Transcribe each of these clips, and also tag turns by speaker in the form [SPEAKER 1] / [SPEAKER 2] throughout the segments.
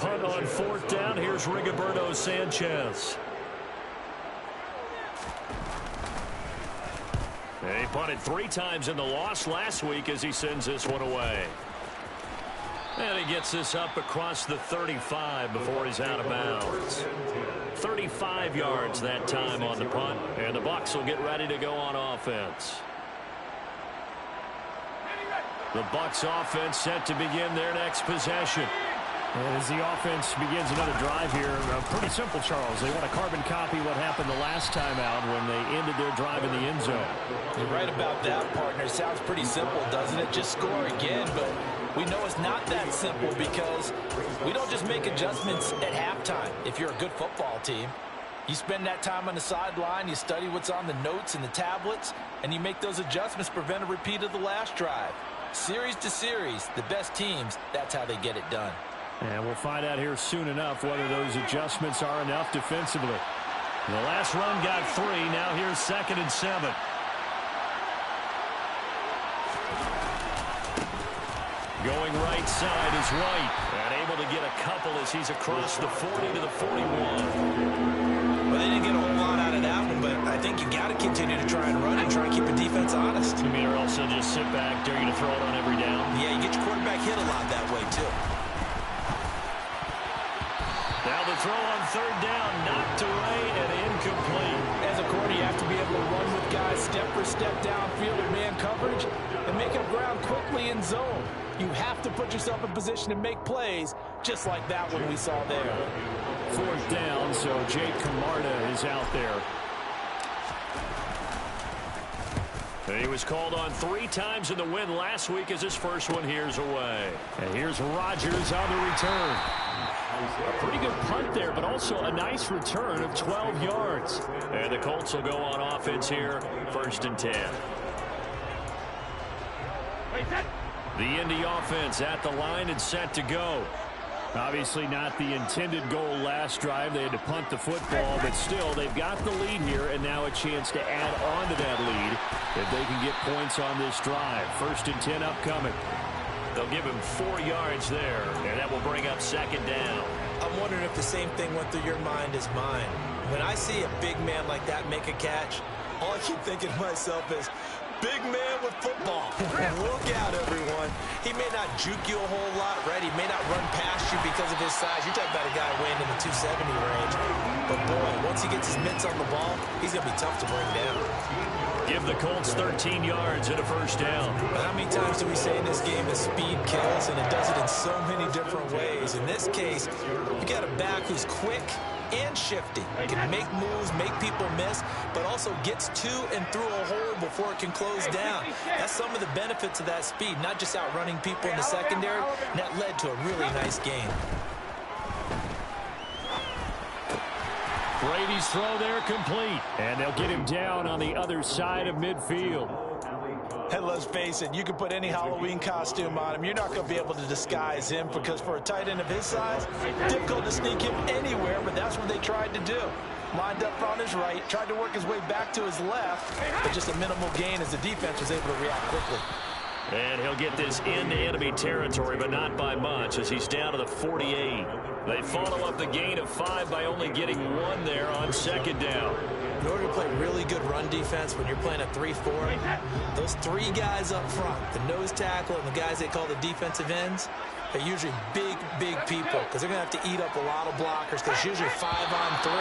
[SPEAKER 1] punt on fourth down. Here's Rigoberto Sanchez. He punted 3 times in the loss last week as he sends this one away. And he gets this up across the 35 before he's out of bounds. 35 yards that time on the punt, and the Bucs will get ready to go on offense. The Bucs offense set to begin their next possession.
[SPEAKER 2] And as the offense begins another drive here, pretty simple, Charles. They want to carbon copy what happened the last time out when they ended their drive in the end zone.
[SPEAKER 3] You're right about that, partner. Sounds pretty simple, doesn't it? Just score again, but we know it's not that simple because we don't just make adjustments at halftime. If you're a good football team, you spend that time on the sideline, you study what's on the notes and the tablets, and you make those adjustments to prevent a repeat of the last drive. Series to series, the best teams, that's how they get it done.
[SPEAKER 2] And we'll find out here soon enough whether those adjustments are enough defensively.
[SPEAKER 1] The last run got 3. Now here's 2nd and 7. Going right side is White. And able to get a couple as he's across the 40 to the 41.
[SPEAKER 3] Well, they didn't get a whole lot out of that one, but I think you got to continue to try and run and try and keep the defense honest.
[SPEAKER 1] You mean or else they'll just sit back, dare you to throw it on every down?
[SPEAKER 3] Yeah, you get your quarterback hit a lot that way, too.
[SPEAKER 1] Now the throw on 3rd down, knocked away and incomplete.
[SPEAKER 3] As a corner, you have to be able to run with guys step for step downfield in man coverage and make up ground quickly in zone. You have to put yourself in position to make plays, just like that one we saw there.
[SPEAKER 2] 4th down, so Jake Camarda is out there.
[SPEAKER 1] He was called on 3 times in the win last week as his first one here's away.
[SPEAKER 2] And here's Rodgers on the return.
[SPEAKER 1] A pretty good punt there, but also a nice return of 12 yards. And the Colts will go on offense here, 1st and 10. The Indy offense at the line and set to go.
[SPEAKER 2] Obviously not the intended goal last drive. They had to punt the football, but still they've got the lead here and now a chance to add on to that lead if they can get points on this drive. 1st and 10 upcoming.
[SPEAKER 1] They'll give him 4 yards there, and that will bring up 2nd down.
[SPEAKER 3] I'm wondering if the same thing went through your mind as mine. When I see a big man like that make a catch, all I keep thinking to myself is, big man with football. Look out, everyone. He may not juke you a whole lot, right? He may not run past you because of his size. You're talking about a guy weighing in the 270 range. But, boy, once he gets his mitts on the ball, he's going to be tough to bring down.
[SPEAKER 1] Give the Colts 13 yards and a 1st down.
[SPEAKER 3] But how many times do we say in this game that speed kills, and it does it in so many different ways? In this case, you got a back who's quick and shifty. Can make moves, make people miss, but also gets to and through a hole before it can close down. That's some of the benefits of that speed, not just outrunning people in the secondary, and that led to a really nice game.
[SPEAKER 2] Brady's throw there complete, and they'll get him down on the other side of midfield.
[SPEAKER 3] And let's face it, you can put any Halloween costume on him. You're not going to be able to disguise him because for a tight end of his size, difficult to sneak him anywhere, but that's what they tried to do. Lined up on his right, tried to work his way back to his left, but just a minimal gain as the defense was able to react quickly.
[SPEAKER 1] And he'll get this into enemy territory, but not by much as he's down to the 48. They follow up the gain of 5 by only getting 1 there on 2nd down.
[SPEAKER 3] In order to play really good run defense when you're playing a 3-4, those 3 guys up front, the nose tackle and the guys they call the defensive ends, they're usually big, big people because they're going to have to eat up a lot of blockers because it's usually 5 on 3.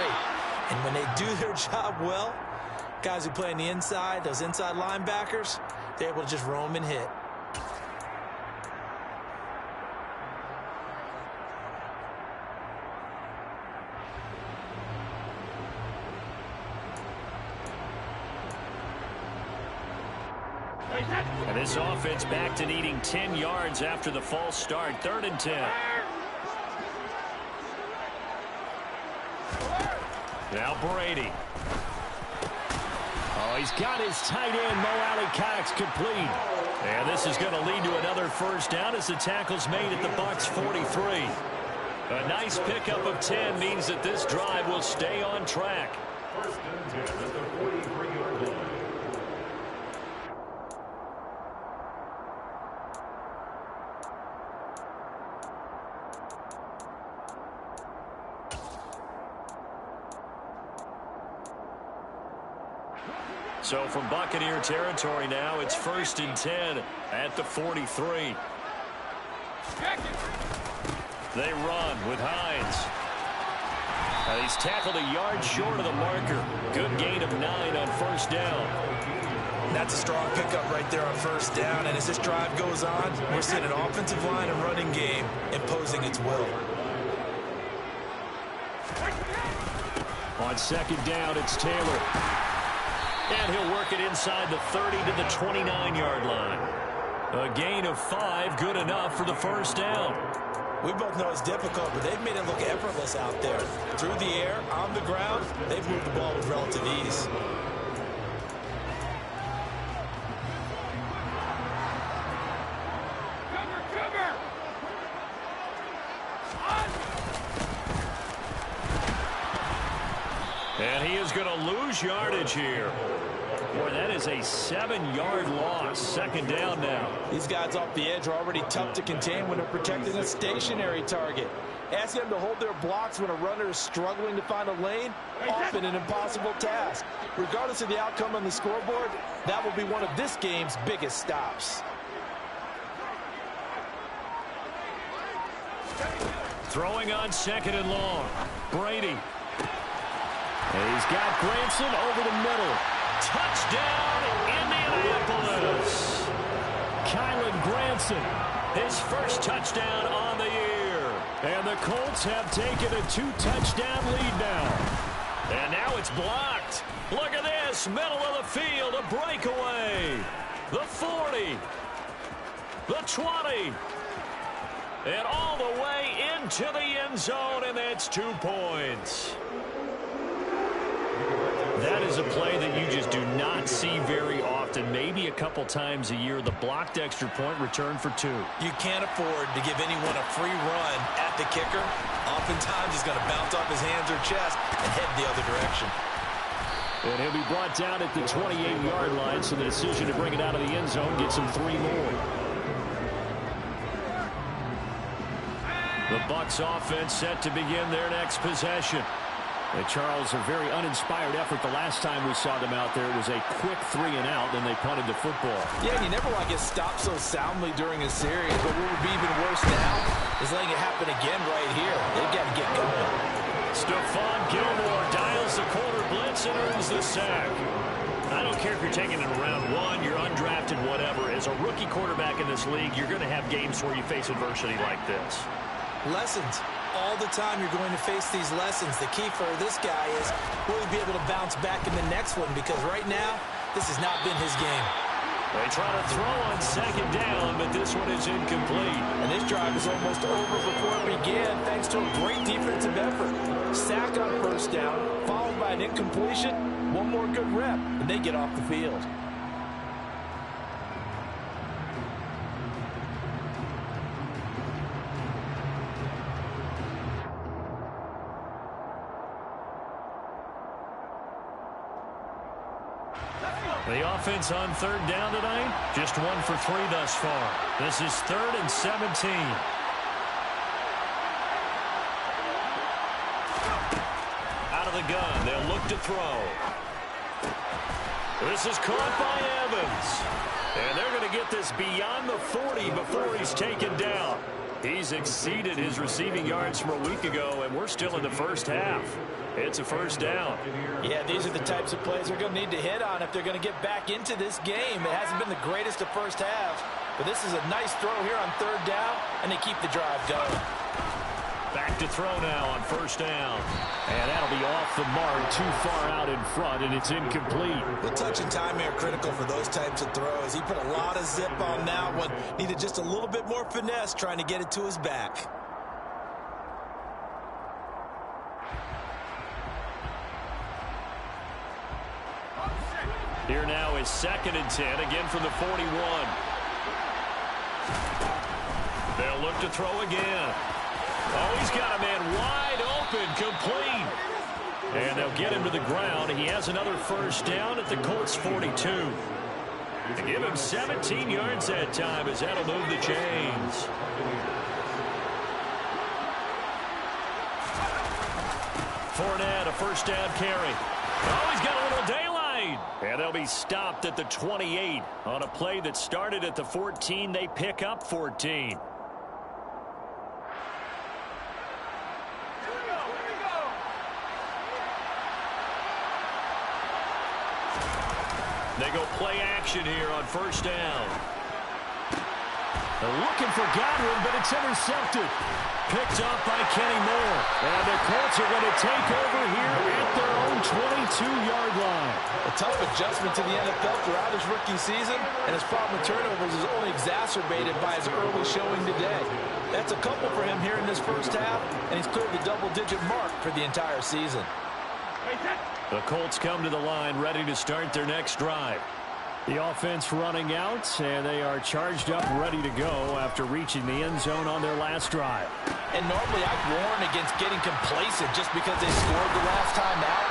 [SPEAKER 3] And when they do their job well, guys who play on the inside, those inside linebackers, they're able to just roam and hit.
[SPEAKER 1] And this offense back to needing 10 yards after the false start. 3rd and 10. Now Brady.
[SPEAKER 2] Oh, he's got his tight end, Mo Alley-Cox, complete.
[SPEAKER 1] And this is going to lead to another 1st down as the tackle's made at the Bucs 43. A nice pickup of 10 means that this drive will stay on track. 1st and 10 at the 43-yard line. So from Buccaneer territory now, it's 1st and 10 at the 43. They run with Hines. He's tackled a yard short of the marker. Good gain of 9 on 1st down.
[SPEAKER 3] That's a strong pickup right there on 1st down. And as this drive goes on, we're seeing an offensive line and running game imposing its will.
[SPEAKER 2] On 2nd down, it's Taylor.
[SPEAKER 1] And he'll work it inside the 30 to the 29-yard line. A gain of 5, good enough for the 1st down.
[SPEAKER 3] We both know it's difficult, but they've made it look effortless out there. Through the air, on the ground, they've moved the ball with relative ease.
[SPEAKER 1] And he is going to lose yardage here. Boy, that is a 7-yard loss. 2nd down now.
[SPEAKER 3] These guys off the edge are already tough to contain when they're protecting a stationary target. Ask them to hold their blocks when a runner is struggling to find a lane, often an impossible task. Regardless of the outcome on the scoreboard, that will be one of this game's biggest stops.
[SPEAKER 1] Throwing on 2nd and long. Brady.
[SPEAKER 2] He's got Granson over the middle.
[SPEAKER 1] Touchdown, Indianapolis.
[SPEAKER 2] Kylan Granson.
[SPEAKER 1] His first touchdown on the year.
[SPEAKER 2] And the Colts have taken a 2-touchdown lead now.
[SPEAKER 1] And now it's blocked. Look at this, middle of the field, a breakaway. The 40. The 20. And all the way into the end zone, and that's 2 points. That is a play that you just do not see very often. Maybe a couple times a year. The blocked extra point return for 2.
[SPEAKER 3] You can't afford to give anyone a free run at the kicker. Oftentimes he's going to bounce off his hands or chest and head the other direction.
[SPEAKER 2] And he'll be brought down at the 28-yard line, so the decision to bring it out of the end zone gets him 3 more.
[SPEAKER 1] The Bucs offense set to begin their next possession.
[SPEAKER 2] And Charles, a very uninspired effort the last time we saw them out there. It was a quick 3-and-out, then they punted the football.
[SPEAKER 3] Yeah, and you never want to get stopped so soundly during a series, but what would be even worse now is letting it happen again right here. They've got to get going.
[SPEAKER 1] Stephon Gilmore dials the corner blitz and earns the sack. I don't care if you're taking it in round 1, you're undrafted, whatever. As a rookie quarterback in this league, you're going to have games where you face adversity like this.
[SPEAKER 3] Lessons. All the time you're going to face these lessons. The key for this guy is will he be able to bounce back in the next one, because right now this has not been his game.
[SPEAKER 1] They try to throw on 2nd down, but this one is incomplete.
[SPEAKER 3] And this drive is almost over before it began thanks to a great defensive effort. Sack on 1st down, followed by an incompletion. One more good rep, and they get off the field.
[SPEAKER 1] The offense on 3rd down tonight, just 1 for 3 thus far. This is 3rd and 17. Out of the gun, they'll look to throw. This is caught by Evans. And they're going to get this beyond the 40 before he's taken down. He's exceeded his receiving yards from a week ago, and we're still in the 1st half. It's a 1st down.
[SPEAKER 3] Yeah, these are the types of plays they're going to need to hit on if they're going to get back into this game. It hasn't been the greatest of 1st halves, but this is a nice throw here on 3rd down, and they keep the drive going.
[SPEAKER 1] Back to throw now on 1st down.
[SPEAKER 2] And that'll be off the mark, too far out in front, and it's incomplete.
[SPEAKER 3] The touch and timing are critical for those types of throws. He put a lot of zip on that one. Needed just a little bit more finesse trying to get it to his back.
[SPEAKER 1] Here now is 2nd and 10, again from the 41. They'll look to throw again. Oh, he's got a man wide open, complete. And they'll get him to the ground. He has another 1st down at the Colts 42. To give him 17 yards that time, as that'll move the chains. Fournette, a 1st down carry. Oh, he's got a little daylight. And they'll be stopped at the 28 on a play that started at the 14. They pick up 14. They go play action here on first down.
[SPEAKER 2] They're looking for Godwin, but it's intercepted.
[SPEAKER 1] Picked up by Kenny Moore.
[SPEAKER 2] And the Colts are going to take over here at their own 22-yard line.
[SPEAKER 3] A tough adjustment to the NFL throughout his rookie season, and his problem with turnovers is only exacerbated by his early showing today. That's a couple for him here in this first half, and he's cleared the double-digit mark for the entire season.
[SPEAKER 1] The Colts come to the line ready to start their next drive.
[SPEAKER 2] The offense running out, and they are charged up, ready to go after reaching the end zone on their last drive.
[SPEAKER 3] And normally I'd warn against getting complacent just because they scored the last time out.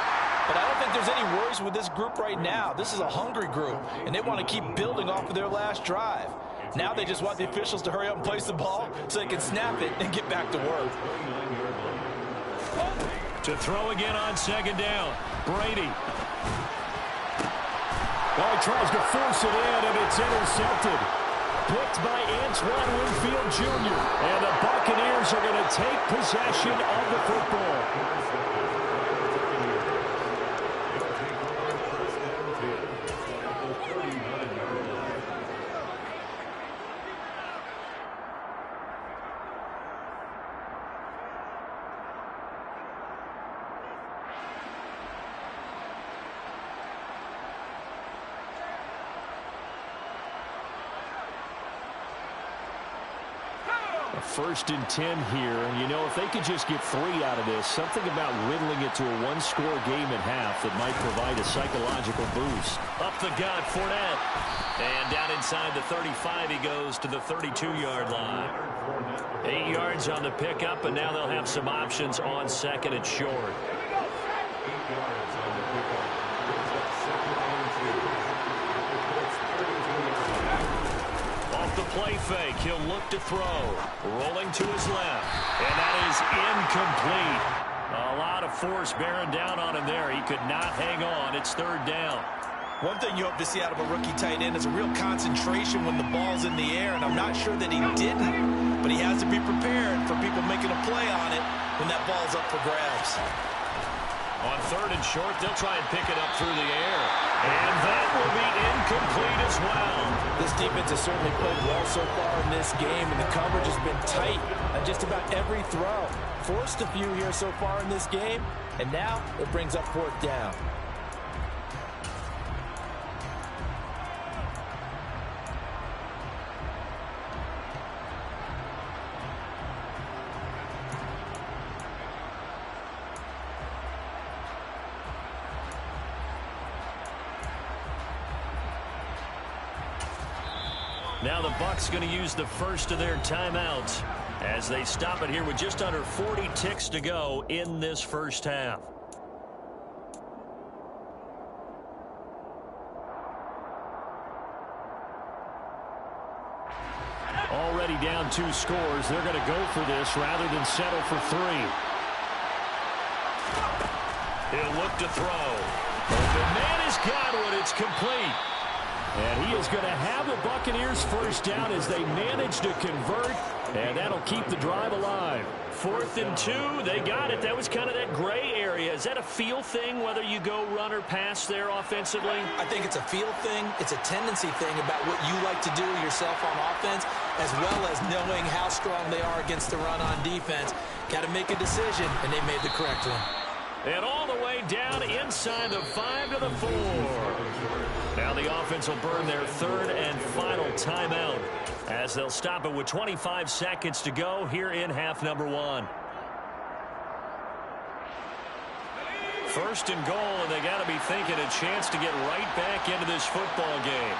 [SPEAKER 3] But I don't think there's any worries with this group right now. This is a hungry group, and they want to keep building off of their last drive. Now they just want the officials to hurry up and place the ball so they can snap it and get back to work.
[SPEAKER 1] To throw again on second down, Brady.
[SPEAKER 2] Well, he tries to force it in, and it's intercepted. Picked by Antoine Winfield Jr. And the Buccaneers are going to take possession of the football. First and 10 here, and you know, if they could just get 3 out of this, something about whittling it to a one-score game at half that might provide a psychological boost.
[SPEAKER 1] Up the gut, Fournette. And down inside the 35, he goes to the 32-yard line. 8 yards on the pickup, and now they'll have some options on second and short. The play fake, he'll look to throw, rolling to his left, and that is incomplete. A lot of force bearing down on him there. He could not hang on. It's third down.
[SPEAKER 3] One thing you hope to see out of a rookie tight end is a real concentration when the ball's in the air, and I'm not sure that he didn't, but he has to be prepared for people making a play on it when that ball's up for grabs.
[SPEAKER 1] On third and short, they'll try and pick it up through the air. And that will be incomplete as well.
[SPEAKER 3] This defense has certainly played well so far in this game, and the coverage has been tight on just about every throw. Forced a few here so far in this game, and now it brings up fourth down.
[SPEAKER 1] Now the Bucs going to use the first of their timeouts as they stop it here with just under 40 ticks to go in this first half.
[SPEAKER 2] Already down 2 scores. They're going to go for this rather than settle for 3.
[SPEAKER 1] He'll look to throw. The man is Godwin. It's complete.
[SPEAKER 2] And he is going to have the Buccaneers first down as they manage to convert, and that'll keep the drive alive.
[SPEAKER 1] 4th and 2, they got it. That was kind of that gray area. Is that a feel thing, whether you go run or pass there offensively?
[SPEAKER 3] I think it's a feel thing. It's a tendency thing about what you like to do yourself on offense, as well as knowing how strong they are against the run on defense. Got to make a decision, and they made the correct one.
[SPEAKER 1] And all the way down inside the 5 to the 4. Now the offense will burn their third and final timeout as they'll stop it with 25 seconds to go here in half number 1. First and goal, and they got to be thinking a chance to get right back into this football game.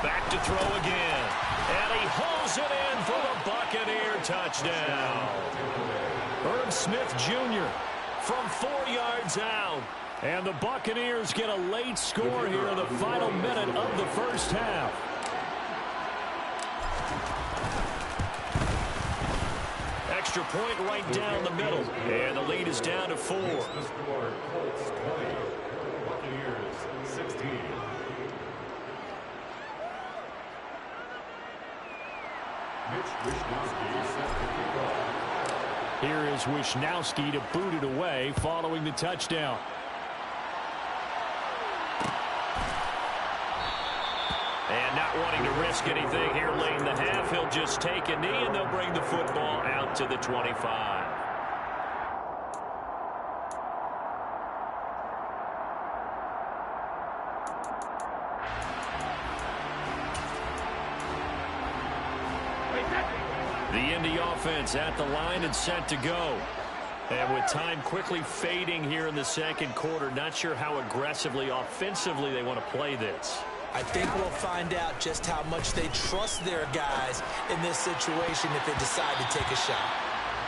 [SPEAKER 1] Back to throw again. And he hauls it in for the Buccaneer touchdown.
[SPEAKER 2] Herb Smith Jr.
[SPEAKER 1] from 4 yards out.
[SPEAKER 2] And the Buccaneers get a late score here in the final minute of the first half.
[SPEAKER 1] extra point right down the middle. And the lead is down to 4.
[SPEAKER 4] Colts 20, Buccaneers 16.
[SPEAKER 2] Here is Wisnowski to boot it away following the touchdown.
[SPEAKER 1] And not wanting to risk anything here late in the half, he'll just take a knee and they'll bring the football out to the 25. The Indy offense at the line and set to go. And with time quickly fading here in the second quarter, not sure how aggressively, offensively they want to play this.
[SPEAKER 3] I think we'll find out just how much they trust their guys in this situation if they decide to take a shot.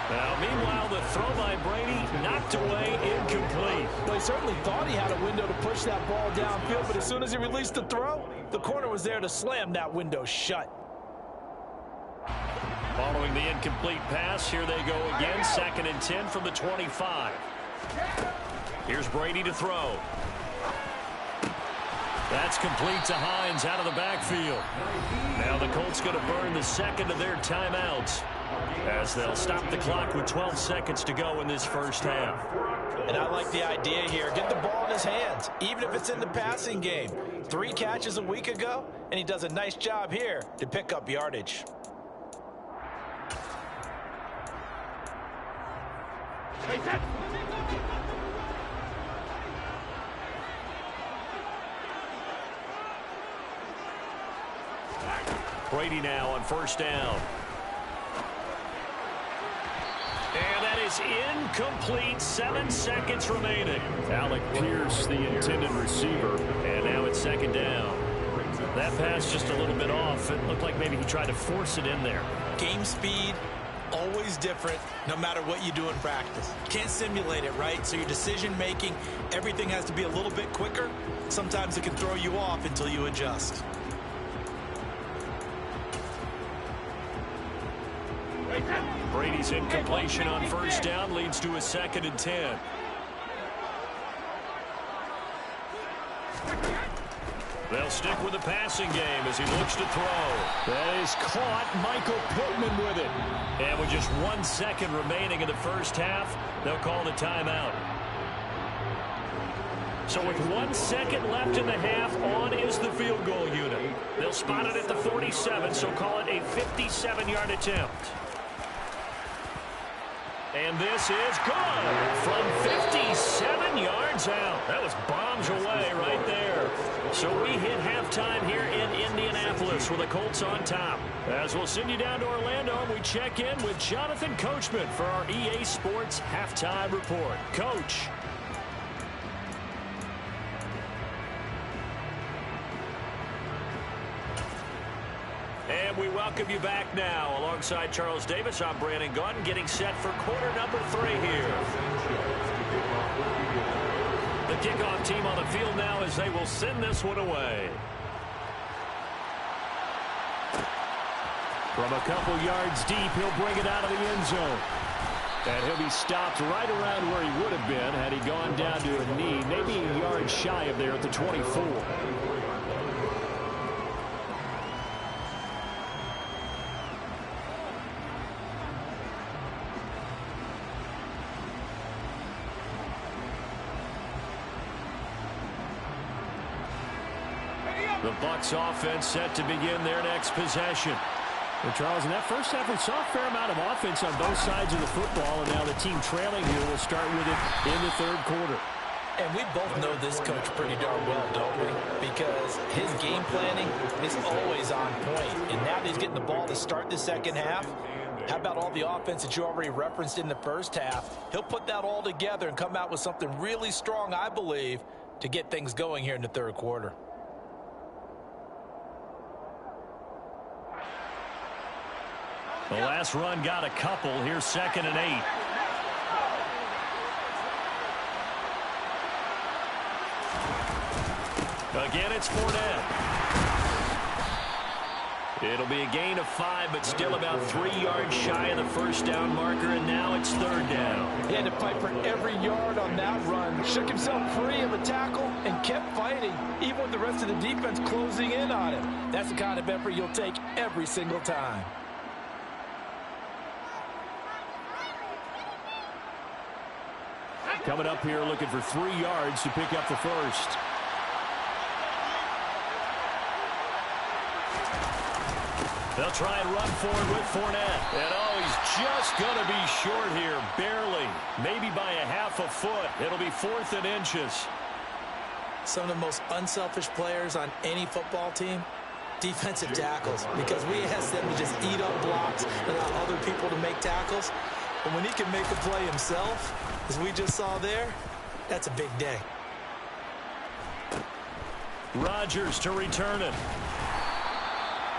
[SPEAKER 1] Now, meanwhile, the throw by Brady knocked away, incomplete.
[SPEAKER 3] Well, he certainly thought he had a window to push that ball downfield, but as soon as he released the throw, the corner was there to slam that window shut.
[SPEAKER 1] Following the incomplete pass, here they go again, 2nd and 10 from the 25. Here's Brady to throw. That's complete to Hines out of the backfield. Now the Colts going to burn the second of their timeouts as they'll stop the clock with 12 seconds to go in this first half.
[SPEAKER 3] And I like the idea here. Get the ball in his hands, even if it's in the passing game. 3 catches a week ago, and he does a nice job here to pick up yardage.
[SPEAKER 1] Brady now on first down. And that is incomplete. 7 seconds remaining.
[SPEAKER 2] Alec Pierce, the intended receiver.
[SPEAKER 1] And now it's 2nd down. That pass just a little bit off. It looked like maybe he tried to force it in there.
[SPEAKER 3] Game speed, always different, no matter what you do in practice. Can't simulate it, right? So your decision making, everything has to be a little bit quicker. Sometimes it can throw you off until you adjust.
[SPEAKER 1] Brady's incompletion on first down leads to a 2nd and 10. They'll stick with the passing game as he looks to throw.
[SPEAKER 2] That is caught. Michael Pittman with it.
[SPEAKER 1] And with just 1 second remaining in the first half, they'll call the timeout. So with 1 second left in the half, on is the field goal unit. They'll spot it at the 47, so call it a 57-yard attempt. And this is good from 57 yards out. That was bombs away right there. So we hit halftime here in Indianapolis with the Colts on top. As we'll send you down to Orlando, and we check in with Jonathan Coachman for our EA Sports Halftime Report. Coach. And we welcome you back now. Alongside Charles Davis, I'm Brandon Gunn, getting set for quarter number 3 here. The kickoff team on the field now as they will send this one away.
[SPEAKER 2] From a couple yards deep, he'll bring it out of the end zone. And he'll be stopped right around where he would have been had he gone down to a knee, maybe a yard shy of there at the 24.
[SPEAKER 1] The Bucs offense set to begin their next possession.
[SPEAKER 2] Well, Charles, in that first half, we saw a fair amount of offense on both sides of the football, and now the team trailing here will start with it in the third quarter.
[SPEAKER 3] And we both know this coach pretty darn well, don't we? Because his game planning is always on point. And now that he's getting the ball to start the second half, how about all the offense that you already referenced in the first half? He'll put that all together and come out with something really strong, I believe, to get things going here in the third quarter.
[SPEAKER 1] The last run got a couple. Here's 2nd and 8. Again, it's Fournette. It'll be a gain of 5, but still about 3 yards shy of the first down marker, and now it's third down.
[SPEAKER 3] He had to fight for every yard on that run. Shook himself free of a tackle and kept fighting, even with the rest of the defense closing in on him. That's the kind of effort you'll take every single time.
[SPEAKER 2] Coming up here looking for 3 yards to pick up the first.
[SPEAKER 1] They'll try and run forward with Fournette. And he's just going to be short here, barely. Maybe by a half a foot. It'll be 4th and inches.
[SPEAKER 3] Some of the most unselfish players on any football team, defensive tackles, because we ask them to just eat up blocks and allow other people to make tackles. But when he can make a play himself, as we just saw there, that's a big day.
[SPEAKER 1] Rodgers to return it.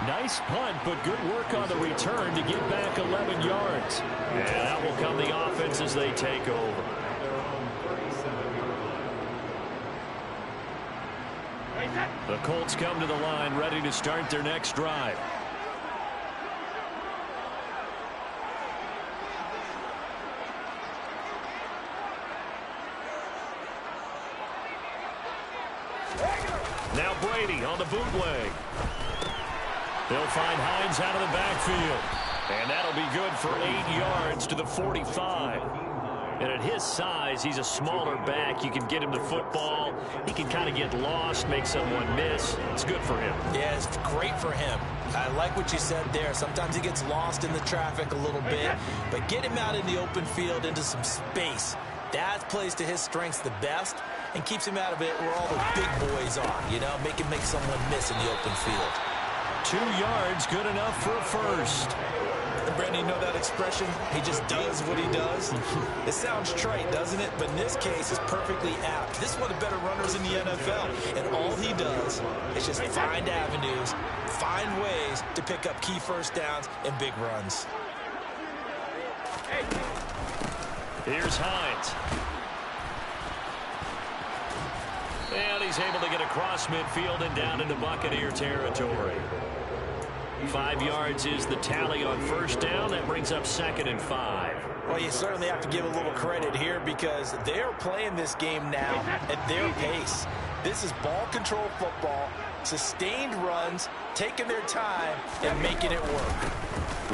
[SPEAKER 1] Nice punt, but good work on the return to get back 11 yards. And out will come the offense as they take over. The Colts come to the line ready to start their next drive. Now Brady on the bootleg. They'll find Hines out of the backfield. And that'll be good for 8 yards to the 45. And at his size, he's a smaller back. You can get him the football. He can kind of get lost, make someone miss. It's good for him.
[SPEAKER 3] Yeah, it's great for him. I like what you said there. Sometimes he gets lost in the traffic a little bit. But get him out in the open field into some space. That plays to his strengths the best and keeps him out of it where all the big boys are. You know, make someone miss in the open field.
[SPEAKER 1] 2 yards, good enough for a first.
[SPEAKER 3] And Brandon, you know that expression? He just does what he does. It sounds trite, doesn't it? But in this case, it's perfectly apt. This is one of the better runners in the NFL. And all he does is just find avenues, find ways to pick up key first downs and big runs.
[SPEAKER 1] Here's Hines. And he's able to get across midfield and down into Buccaneer territory. 5 yards is the tally on first down. That brings up 2nd and 5.
[SPEAKER 3] Well, you certainly have to give a little credit here because they're playing this game now at their pace. This is ball control football, sustained runs, taking their time, and making it work.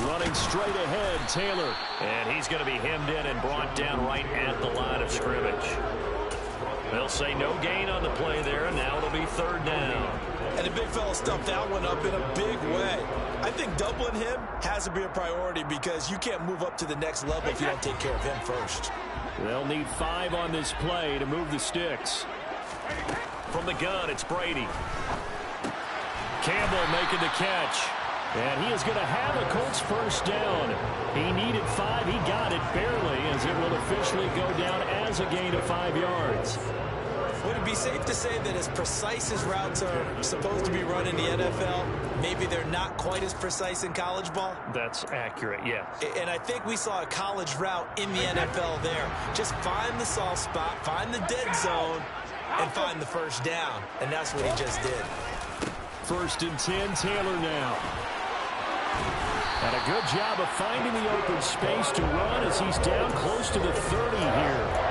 [SPEAKER 1] Running straight ahead, Taylor. And he's going to be hemmed in and brought down right at the line of scrimmage. They'll say no gain on the play there, and now it'll be 3rd down.
[SPEAKER 3] And the big fella stuffed that one up in a big way. I think doubling him has to be a priority because you can't move up to the next level if you don't take care of him first.
[SPEAKER 2] They'll need 5 on this play to move the sticks.
[SPEAKER 1] From the gun, it's Brady. Campbell making the catch.
[SPEAKER 2] And he is going to have a Colts first down. He needed 5. He got it barely as it will officially go down as a gain of 5 yards.
[SPEAKER 3] Would it be safe to say that as precise as routes are supposed to be run in the NFL, maybe they're not quite as precise in college ball?
[SPEAKER 1] That's accurate, yeah.
[SPEAKER 3] And I think we saw a college route in the NFL there. Just find the soft spot, find the dead zone, and find the first down. And that's what he just did.
[SPEAKER 2] 1st and 10, Taylor now. And a good job of finding the open space to run as he's down close to the 30 here.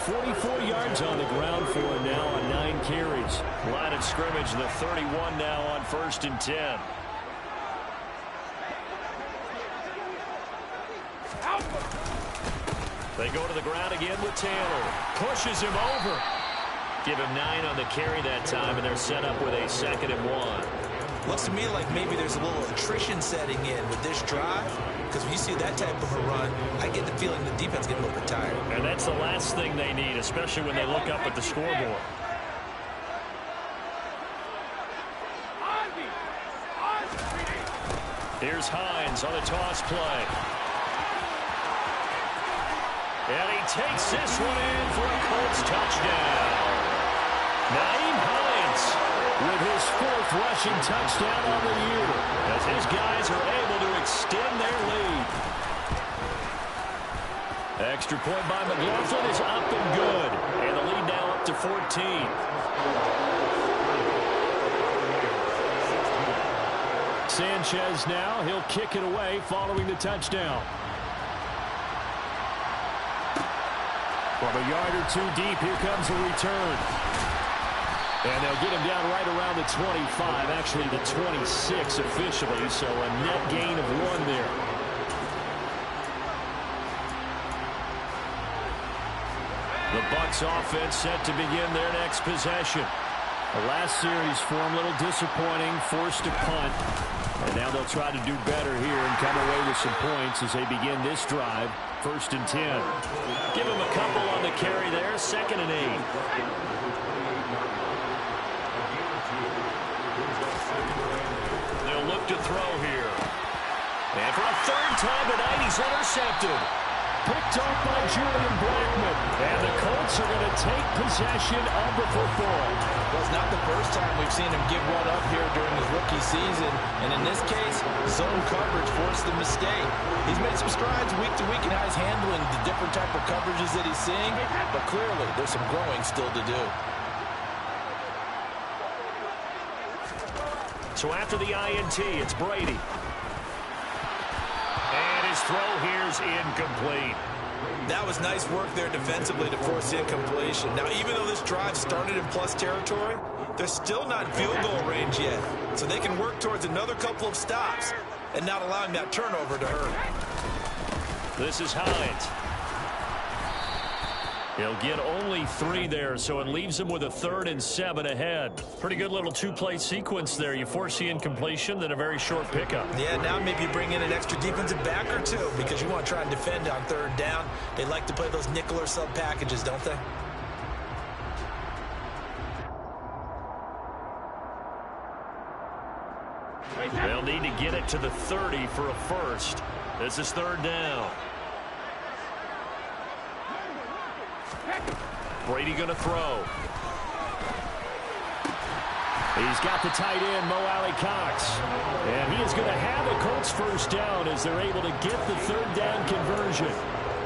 [SPEAKER 2] 44 yards on the ground for him now on 9 carries.
[SPEAKER 1] Line of scrimmage, the 31 now on 1st and 10. They go to the ground again with Taylor. Pushes him over. Give him 9 on the carry that time, and they're set up with a 2nd and 1.
[SPEAKER 3] Looks to me like maybe there's a little attrition setting in with this drive. Because when you see that type of a run, I get the feeling the defense getting a little bit tired.
[SPEAKER 1] And that's the last thing they need, especially when they look up at the scoreboard. Here's Hines on the toss play. And he takes this one in for a Colts touchdown. Nyheim Hines with his 4th rushing touchdown on the year as his guys are able to extend their lead. Extra point by McLaughlin is up and good. And the lead now up to 14.
[SPEAKER 2] Sanchez now. He'll kick it away following the touchdown. From a yard or two deep, here comes a return. And they'll get him down right around the 25, actually the 26 officially, so a net gain of 1 there. The Bucs offense set to begin their next possession. The last series for them, a little disappointing, forced to punt. And now they'll try to do better here and come away with some points as they begin this drive. 1st and 10.
[SPEAKER 1] Give him a couple on the carry there. 2nd and 8. They'll look to throw here. And for a 3rd time tonight, he's intercepted.
[SPEAKER 2] Picked off by Julian Blackmon. And the Colts are going to take possession of the football.
[SPEAKER 3] Well, it's not the first time we've seen him give one up here during his rookie season. And in this case, zone coverage forced the mistake. He's made some strides week to week in how he's handling the different type of coverages that he's seeing. But clearly, there's some growing still to do.
[SPEAKER 1] So after the INT, it's Brady. And his throw here's incomplete.
[SPEAKER 3] That was nice work there defensively to force incompletion. Now, even though this drive started in plus territory, they're still not in field goal range yet. So they can work towards another couple of stops and not allowing that turnover to hurt.
[SPEAKER 1] This is Hines. He'll get only 3 there, so it leaves him with a 3rd and 7 ahead. Pretty good little 2-play sequence there. You force the incompletion, then a very short pickup.
[SPEAKER 3] Yeah, now maybe you bring in an extra defensive back or 2 because you want to try and defend on 3rd down. They like to play those nickel or sub packages, don't they?
[SPEAKER 1] They'll need to get it to the 30 for a 1st. This is 3rd down. Brady going to throw.
[SPEAKER 2] He's got the tight end, Mo Alley-Cox. And he is going to have a Colts 1st down as they're able to get the 3rd down conversion.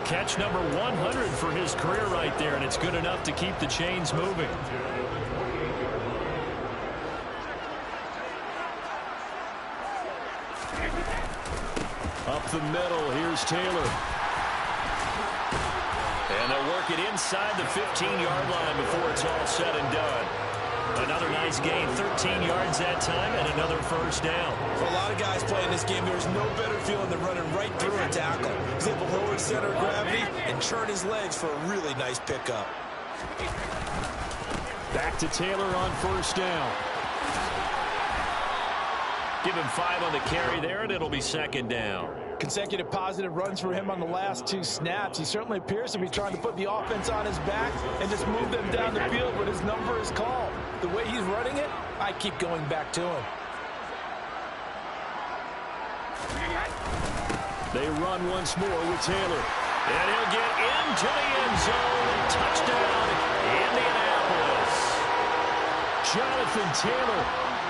[SPEAKER 1] Catch number 100 for his career right there, and it's good enough to keep the chains moving.
[SPEAKER 2] Up the middle, here's Taylor.
[SPEAKER 1] And they'll work it inside the 15-yard line before it's all said and done. Another nice gain, 13 yards that time, and another 1st down.
[SPEAKER 3] For a lot of guys playing this game, there's no better feeling than running right through a tackle. He's able to lower his center of gravity and churn his legs for a really nice pickup.
[SPEAKER 2] Back to Taylor on 1st down.
[SPEAKER 1] Give him 5 on the carry there, and it'll be 2nd down.
[SPEAKER 3] Consecutive positive runs for him on the last 2 snaps. He certainly appears to be trying to put the offense on his back and just move them down the field when his number is called. The way he's running it, I keep going back to him.
[SPEAKER 2] They run once more with Taylor.
[SPEAKER 1] And he'll get into the end zone. Touchdown, Indianapolis.
[SPEAKER 2] Jonathan Taylor.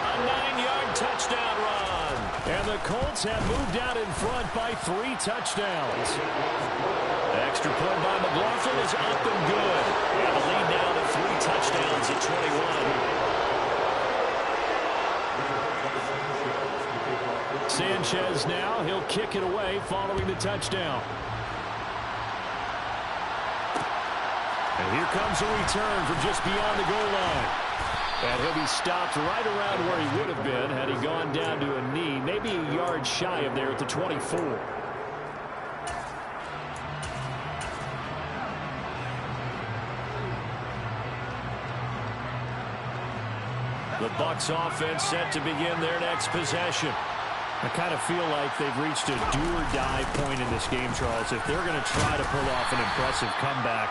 [SPEAKER 1] A 9-yard touchdown run.
[SPEAKER 2] And the Colts have moved out in front by 3 touchdowns.
[SPEAKER 1] Extra point by McLaughlin is up and good. And the lead now to 3 touchdowns at 21.
[SPEAKER 2] Sanchez now. He'll kick it away following the touchdown. And here comes a return from just beyond the goal line. And he'll be stopped right around where he would have been had he gone down to a knee, maybe a yard shy of there at the 24.
[SPEAKER 1] The Bucs offense set to begin their next possession.
[SPEAKER 2] I kind of feel like they've reached a do-or-die point in this game, Charles. If they're going to try to pull off an impressive comeback,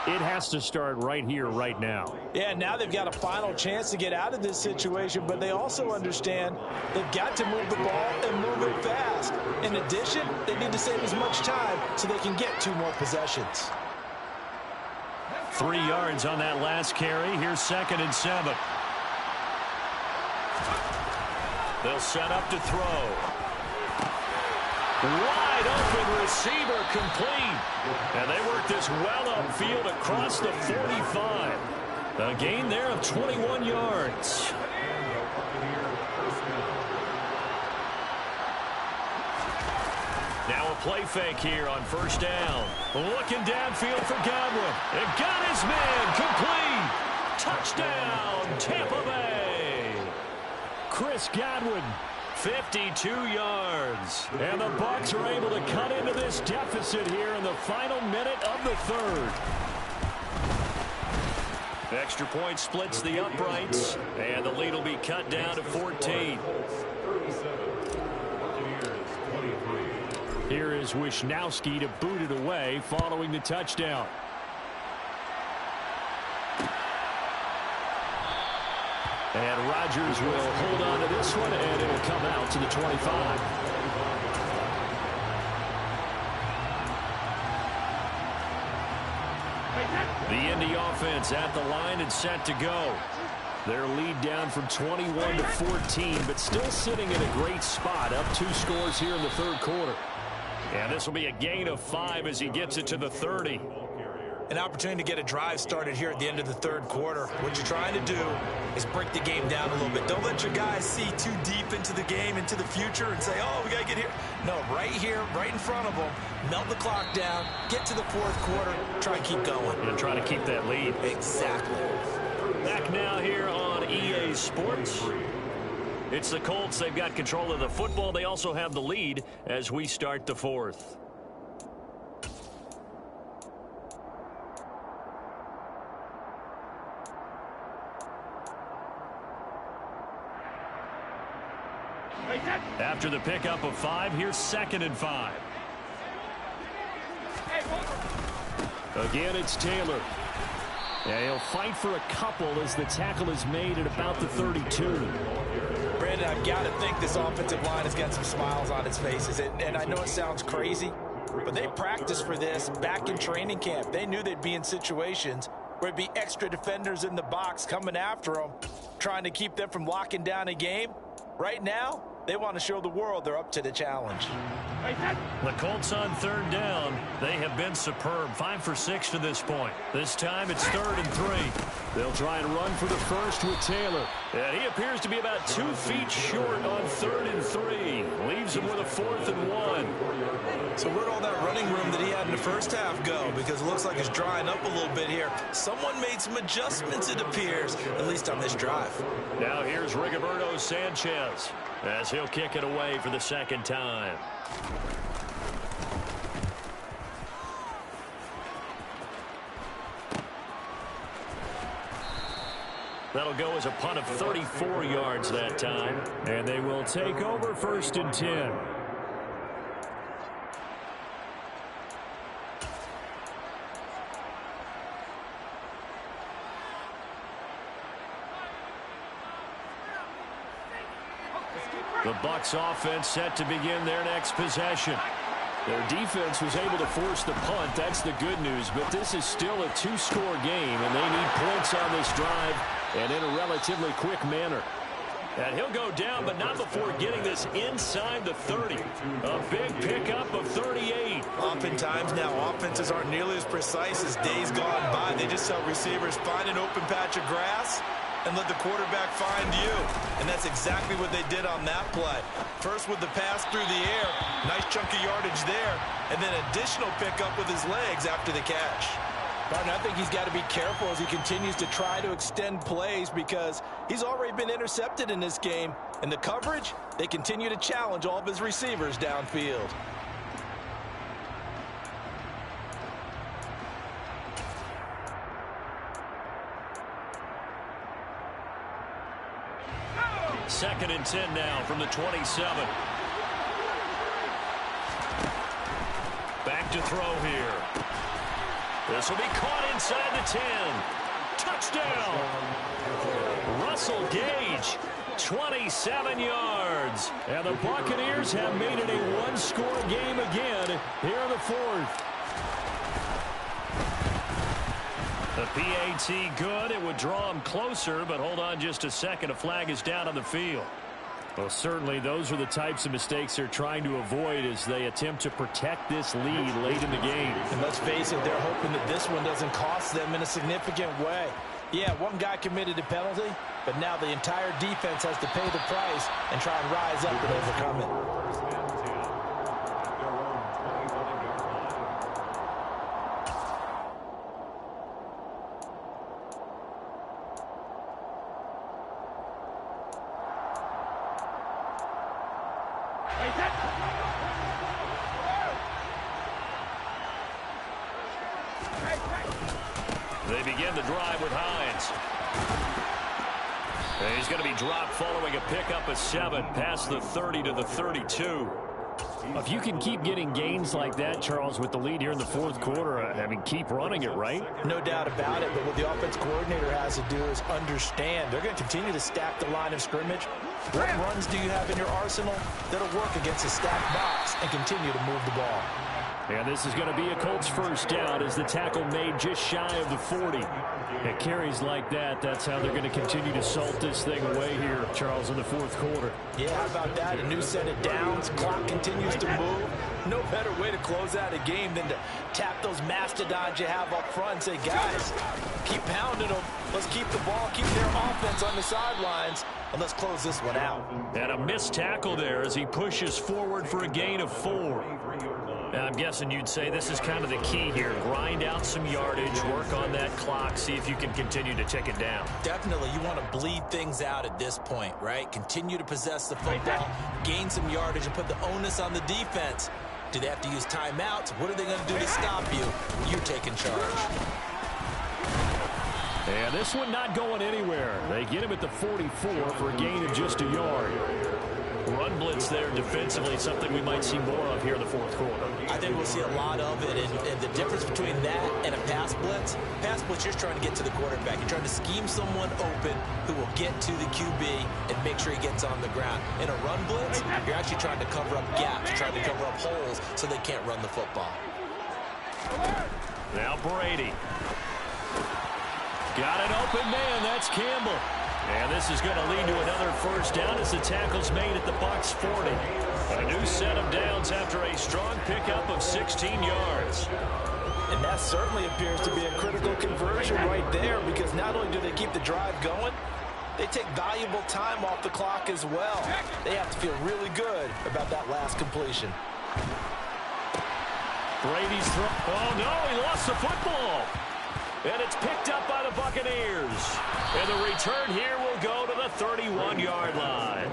[SPEAKER 2] it has to start right here, right now.
[SPEAKER 3] Yeah, now they've got a final chance to get out of this situation, but they also understand they've got to move the ball and move it fast. In addition, they need to save as much time so they can get 2 more possessions.
[SPEAKER 1] 3 yards on that last carry. Here's 2nd and 7. They'll set up to throw. Wide open receiver complete. And they work this well upfield across the 45. A gain there of 21 yards. Now a play fake here on first down. Looking downfield for Godwin. It got his man complete. Touchdown, Tampa Bay.
[SPEAKER 2] Chris Godwin.
[SPEAKER 1] 52 yards.
[SPEAKER 2] And the Bucs are able to cut into this deficit here in the final minute of the third.
[SPEAKER 1] Extra point splits the uprights, and the lead will be cut down to 14.
[SPEAKER 2] Here is Wisnowski to boot it away following the touchdown. And Rodgers will hold on to this one, and it'll come out to the 25. The Indy offense at the line and set to go. Their lead down from 21 to 14, but still sitting in a great spot, up 2 scores here in the third quarter.
[SPEAKER 1] And this will be a gain of 5 as he gets it to the 30.
[SPEAKER 3] An opportunity to get a drive started here at the end of the third quarter. What you're trying to do is break the game down a little bit. Don't let your guys see too deep into the game, into the future, and say, oh, we got to get here. No, right here, right in front of them, melt the clock down, get to the fourth quarter, try and keep going.
[SPEAKER 1] And try to keep that lead.
[SPEAKER 3] Exactly.
[SPEAKER 1] Back now here on EA Sports. It's the Colts. They've got control of the football. They also have the lead as we start the fourth. After the pickup of 5, here's 2nd and 5.
[SPEAKER 2] Again, it's Taylor. And he'll fight for a couple as the tackle is made at about the 32.
[SPEAKER 3] Brandon, I've got to think this offensive line has got some smiles on its faces. And I know it sounds crazy, but they practiced for this back in training camp. They knew they'd be in situations where there'd be extra defenders in the box coming after them, trying to keep them from locking down a game. Right now, they want to show the world they're up to the challenge.
[SPEAKER 1] The Colts on 3rd down. They have been superb. 5 for 6 to this point. This time it's 3rd and 3.
[SPEAKER 2] They'll try and run for the first with Taylor.
[SPEAKER 1] And he appears to be about 2 feet short on 3rd and 3. Leaves him with a 4th and 1.
[SPEAKER 3] So where'd all that running room that he had in the first half go? Because it looks like it's drying up a little bit here. Someone made some adjustments, it appears, at least on this drive.
[SPEAKER 1] Now here's Rigoberto Sanchez as he'll kick it away for the 2nd time. That'll go as a punt of 34 yards that time.
[SPEAKER 2] And they will take over 1st and 10.
[SPEAKER 1] The Bucs offense set to begin their next possession.
[SPEAKER 2] Their defense was able to force the punt. That's the good news. But this is still a 2-score game, and they need points on this drive and in a relatively quick manner.
[SPEAKER 1] And he'll go down, but not before getting this inside the 30. A big pickup of 38.
[SPEAKER 3] Oftentimes now, offenses aren't nearly as precise as days gone by. They just tell receivers, find an open patch of grass and let the quarterback find you. And that's exactly what they did on that play. First with the pass through the air, nice chunk of yardage there, and then additional pickup with his legs after the catch. Partner, I think he's got to be careful as he continues to try to extend plays because he's already been intercepted in this game. And the coverage, they continue to challenge all of his receivers downfield.
[SPEAKER 1] Second and 10 now from the 27. Back to throw here. This will be caught inside the 10. Touchdown. Russell Gage, 27 yards.
[SPEAKER 2] And the Buccaneers have made it a 1-score game again here in the 4th.
[SPEAKER 1] The PAT good. It would draw him closer, but hold on just a second. A flag is down on the field.
[SPEAKER 2] Well, certainly those are the types of mistakes they're trying to avoid as they attempt to protect this lead late in the game.
[SPEAKER 3] And let's face it, they're hoping that this one doesn't cost them in a significant way. Yeah, one guy committed a penalty, but now the entire defense has to pay the price and try and rise up and overcome it.
[SPEAKER 1] They begin the drive with Hines. And he's going to be dropped following a pickup of 7 past the 30 to the 32.
[SPEAKER 2] If you can keep getting gains like that, Charles, with the lead here in the fourth quarter, I mean, keep running it, right?
[SPEAKER 3] No doubt about it, but what the offense coordinator has to do is understand they're going to continue to stack the line of scrimmage. What runs do you have in your arsenal that'll work against a stacked box and continue to move the ball?
[SPEAKER 2] And this is going to be a Colts first down as the tackle made just shy of the 40. It carries like that. That's how they're going to continue to salt this thing away here, Charles, in the fourth quarter.
[SPEAKER 3] Yeah, how about that? A new set of downs. Clock continues to move. No better way to close out a game than to tap those mastodons you have up front and say, guys, keep pounding them. Let's keep the ball, keep their offense on the sidelines, and let's close this one out.
[SPEAKER 1] And a missed tackle there as he pushes forward for a gain of 4. Now, I'm guessing you'd say this is kind of the key here. Grind out some yardage, work on that clock, see if you can continue to tick it down.
[SPEAKER 3] Definitely, you want to bleed things out at this point, right? Continue to possess the football, gain some yardage, and put the onus on the defense. Do they have to use timeouts? What are they going to do to stop you? You're taking charge.
[SPEAKER 2] And this one not going anywhere. They get him at the 44 for a gain of just a yard.
[SPEAKER 1] Run blitz there defensively, something we might see more of here in the fourth quarter.
[SPEAKER 3] I think we'll see a lot of it, and the difference between that and a pass blitz, you're trying to get to the quarterback. You're trying to scheme someone open who will get to the QB and make sure he gets on the ground. In a run blitz, you're actually trying to cover up gaps, trying to cover up holes so they can't run the football.
[SPEAKER 1] Now Brady. Got an open man. That's Campbell. And this is going to lead to another first down as the tackle's made at the Bucs 40. A new set of downs after a strong pickup of 16 yards.
[SPEAKER 3] And that certainly appears to be a critical conversion right there, because not only do they keep the drive going, they take valuable time off the clock as well. They have to feel really good about that last completion.
[SPEAKER 1] Brady's throw. Oh, no, he lost the football. And it's picked up by the Buccaneers. And the return here will go to the 31-yard line.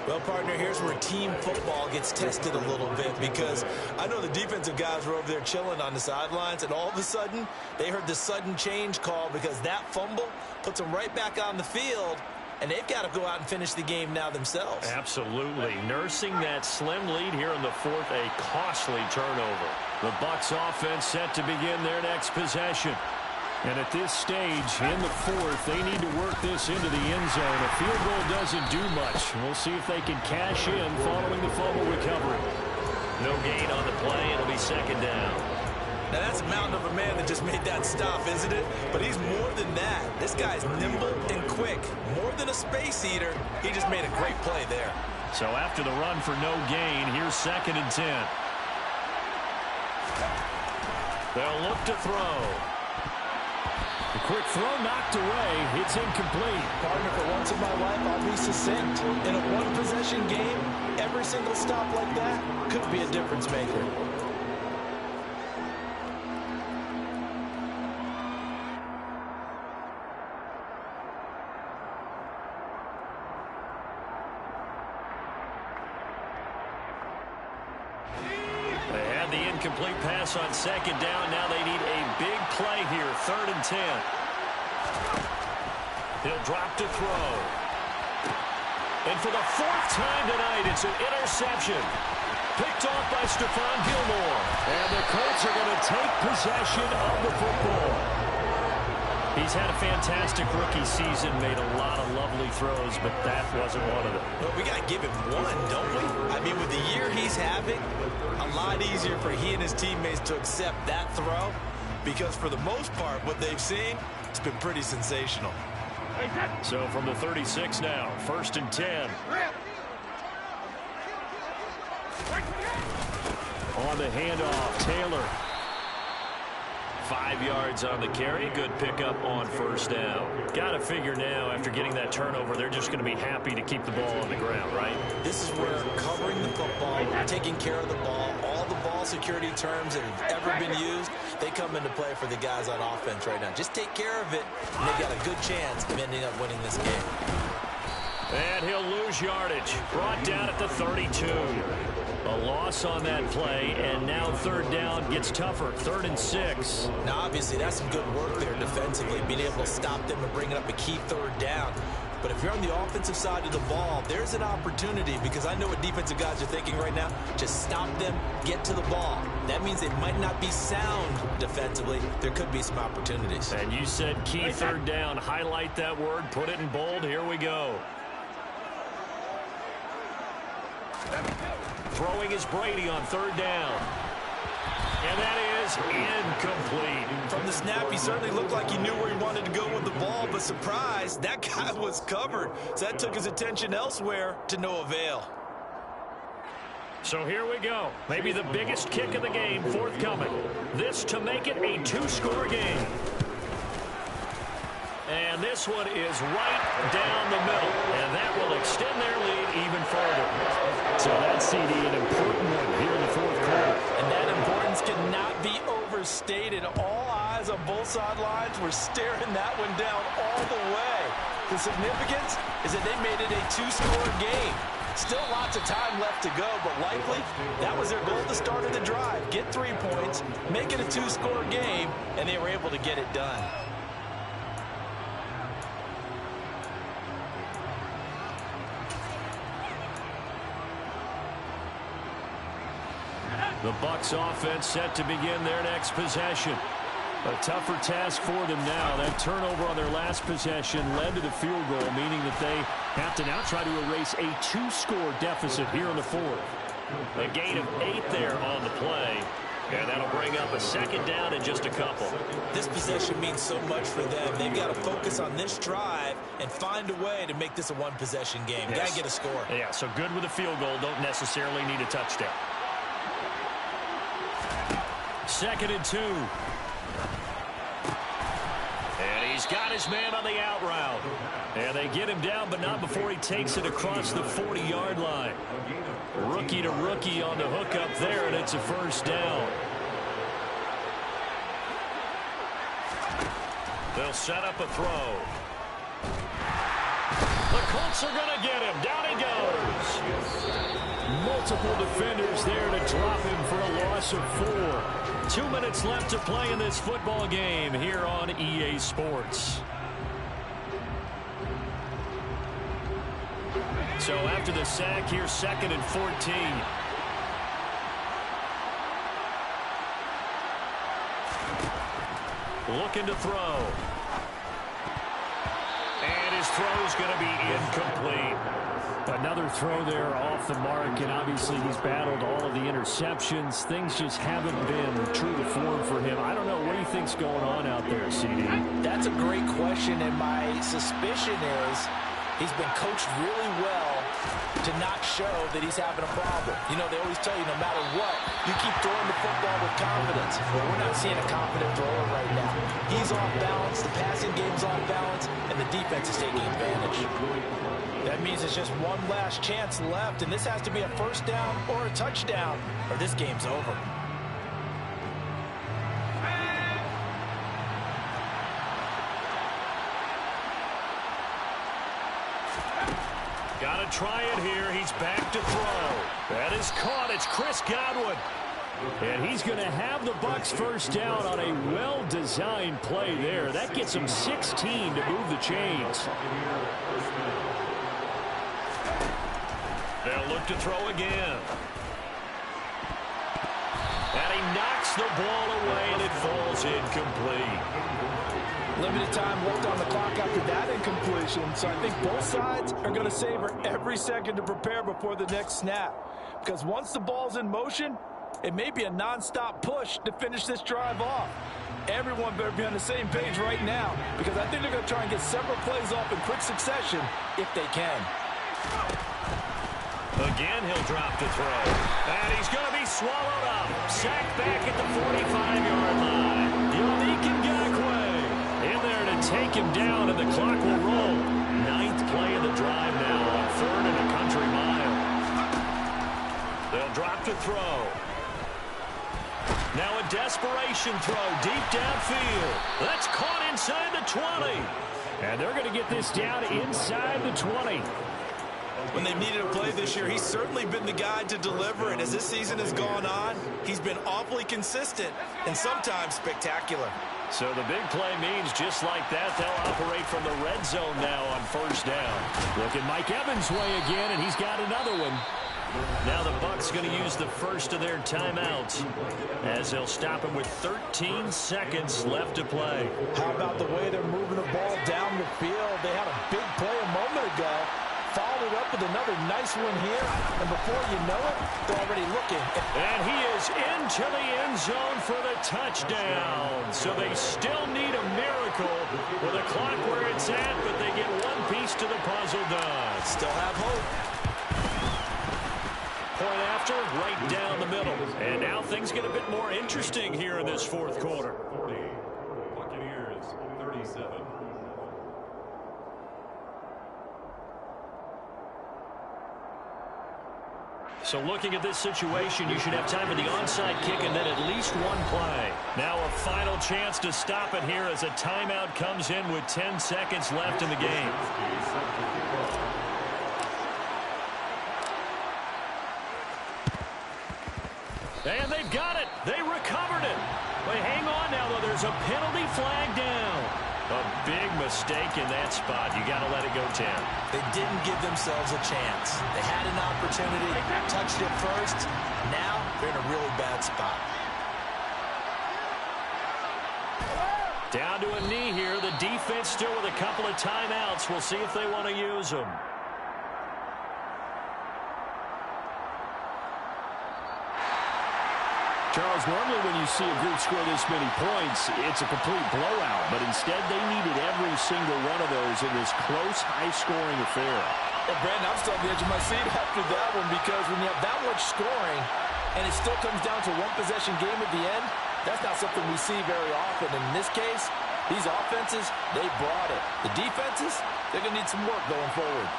[SPEAKER 3] Well, partner, here's where team football gets tested a little bit, because I know the defensive guys were over there chilling on the sidelines, and all of a sudden, they heard the sudden change call because that fumble puts them right back on the field, and they've got to go out and finish the game now themselves.
[SPEAKER 1] Absolutely. Nursing that slim lead here in the fourth, a costly turnover. The Bucs offense set to begin their next possession. And at this stage, in the fourth, they need to work this into the end zone. A field goal doesn't do much. We'll see if they can cash in following the fumble recovery. No gain on the play. It'll be second down.
[SPEAKER 3] Now, that's a mountain of a man that just made that stop, isn't it? But he's more than that. This guy's nimble and quick. More than a space eater. He just made a great play there.
[SPEAKER 1] So after the run for no gain, here's 2nd and 10. They'll look to throw.
[SPEAKER 2] The quick throw knocked away. It's incomplete.
[SPEAKER 3] Partner, for once in my life, I'll be succinct. In a one-possession game, every single stop like that could be a difference maker.
[SPEAKER 1] They had the incomplete pass on 2nd down. Now they need a big play here, 3rd and 10. He'll drop to throw. And for the 4th time tonight, it's an interception. Picked off by Stephon Gilmore. And the Colts are going to take possession of the football. He's had a fantastic rookie season, made a lot of lovely throws, but that wasn't one of them.
[SPEAKER 3] Well, we got to give him one, don't we? I mean, with the year he's having, a lot easier for he and his teammates to accept that throw, because for the most part, what they've seen, it's been pretty sensational.
[SPEAKER 1] So from the 36 now, 1st and 10. On the handoff, Taylor. 5 yards on the carry. Good pickup on 1st down. Got to figure now, after getting that turnover, they're just going to be happy to keep the ball on the ground, right?
[SPEAKER 3] This is where covering the football, taking care of the ball, all the ball security terms that have ever been used, they come into play for the guys on offense right now. Just take care of it, and they've got a good chance of ending up winning this game.
[SPEAKER 1] And he'll lose yardage. Brought down at the 32. A loss on that play, and now third down gets tougher. 3rd and 6.
[SPEAKER 3] Now, obviously, that's some good work there defensively, being able to stop them and bringing up a key 3rd down. But if you're on the offensive side of the ball, there's an opportunity, because I know what defensive guys are thinking right now. Just stop them, get to the ball. That means they might not be sound defensively. There could be some opportunities.
[SPEAKER 1] And you said key 3rd down. Highlight that word, put it in bold. Here we go. Throwing is Brady on 3rd down. And that is incomplete.
[SPEAKER 3] From the snap, he certainly looked like he knew where he wanted to go with the ball, but surprise, that guy was covered. So that took his attention elsewhere to no avail.
[SPEAKER 1] So here we go. Maybe the biggest kick of the game forthcoming. This to make it a 2-score game. And this one is right down the middle. And that will extend their lead even further.
[SPEAKER 2] So that's, CD, an important one here in the 4th quarter.
[SPEAKER 3] And that importance cannot be overstated. All eyes on both sidelines were staring that one down all the way. The significance is that they made it a 2-score game. Still lots of time left to go, but likely that was their goal at the start of the drive. Get 3 points, make it a 2-score game, and they were able to get it done.
[SPEAKER 1] The Bucs offense set to begin their next possession. A tougher task for them now. That turnover on their last possession led to the field goal, meaning that they have to now try to erase a 2-score deficit here in the 4th. A gain of 8 there on the play. And that'll bring up a 2nd down in just a couple.
[SPEAKER 3] This possession means so much for them. They've got to focus on this drive and find a way to make this a 1-possession game.
[SPEAKER 1] Yes.
[SPEAKER 3] Got to get a score.
[SPEAKER 1] Yeah, so good with a field goal. Don't necessarily need a touchdown. 2nd and 2. And he's got his man on the out route. And they get him down, but not before he takes it across the 40-yard line. Rookie to rookie on the hookup there, and it's a 1st down. They'll set up a throw. The Colts are going to get him. Down he goes. Multiple defenders there to drop him for a loss of 4. 2 minutes left to play in this football game here on EA Sports. So after the sack, here's 2nd and 14. Looking to throw. And his throw's going to be incomplete.
[SPEAKER 2] Another throw there off the mark, and obviously he's battled all of the interceptions. Things just haven't been true to form for him. I don't know. What do you think's going on out there, CD?
[SPEAKER 3] That's a great question, and my suspicion is he's been coached really well to not show that he's having a problem. You know, they always tell you no matter what, you keep throwing the football with confidence. Well, we're not seeing a confident thrower right now. He's off balance, the passing game's off balance, and the defense is taking advantage. That means it's just one last chance left, and this has to be a 1st down or a touchdown, or this game's over.
[SPEAKER 1] Got to try it here. He's back to throw. That is caught. It's Chris Godwin.
[SPEAKER 2] And he's going to have the Bucs 1st down on a well-designed play there. That gets him 16 to move the chains.
[SPEAKER 1] They'll look to throw again. And he knocks the ball away, and it falls incomplete.
[SPEAKER 3] Limited time left on the clock after that incompletion, so I think both sides are going to savor every second to prepare before the next snap. Because once the ball's in motion, it may be a nonstop push to finish this drive off. Everyone better be on the same page right now, because I think they're going to try and get several plays off in quick succession if they can.
[SPEAKER 1] Again, he'll drop to throw. And he's going to be swallowed up. Sacked back at the 45-yard line. Yannick Ngakoue in there to take him down, and the clock will roll. 9th play of the drive now on 3rd and a country mile. They'll drop to throw. Now a desperation throw deep downfield. That's caught inside the 20.
[SPEAKER 2] And they're going to get this down inside the 20.
[SPEAKER 3] When they've needed a play this year, he's certainly been the guy to deliver. And as this season has gone on, he's been awfully consistent and sometimes spectacular.
[SPEAKER 1] So the big play means just like that, they'll operate from the red zone now on first down.
[SPEAKER 2] Looking Mike Evans' way again, and he's got another one.
[SPEAKER 1] Now the Bucs going to use the first of their timeouts as they'll stop him with 13 seconds left to play.
[SPEAKER 3] How about the way they're moving the ball down the field? They had a big play a moment ago. Followed it up with another nice one here. And before you know it, they're already looking.
[SPEAKER 1] And he is into the end zone for the touchdown. So they still need a miracle with a clock where it's at, but they get one piece to the puzzle done.
[SPEAKER 3] Still have hope.
[SPEAKER 1] Point after, right down the middle. And now things get a bit more interesting here in this fourth quarter.
[SPEAKER 4] 40. Buccaneers 37.
[SPEAKER 1] So looking at this situation, you should have time for the onside kick and then at least one play. Now a final chance to stop it here as a timeout comes in with 10 seconds left in the game. And they've got it. They recovered it. But hang on now, though. There's a penalty flag down. A big mistake in that spot. You got to let it go, Tim.
[SPEAKER 3] They didn't give themselves a chance. They had an opportunity, touched it first. Now they're in a really bad spot.
[SPEAKER 1] Down to a knee here. The defense still with a couple of timeouts. We'll see if they want to use them.
[SPEAKER 2] Charles, normally when you see a group score this many points, it's a complete blowout. But instead, they needed every single one of those in this close, high-scoring affair.
[SPEAKER 3] Well, Brandon, I'm still on the edge of my seat after that one because when you have that much scoring and it still comes down to one possession game at the end, that's not something we see very often. In this case, these offenses, they brought it. The defenses, they're going to need some work going forward.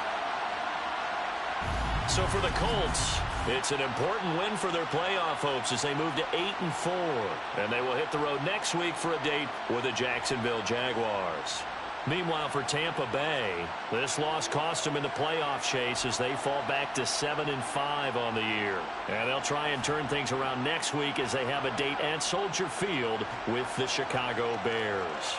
[SPEAKER 1] So for the Colts, it's an important win for their playoff hopes as they move to 8-4. And they will hit the road next week for a date with the Jacksonville Jaguars. Meanwhile, for Tampa Bay, this loss cost them in the playoff chase as they fall back to 7-5 on the year. And they'll try and turn things around next week as they have a date at Soldier Field with the Chicago Bears.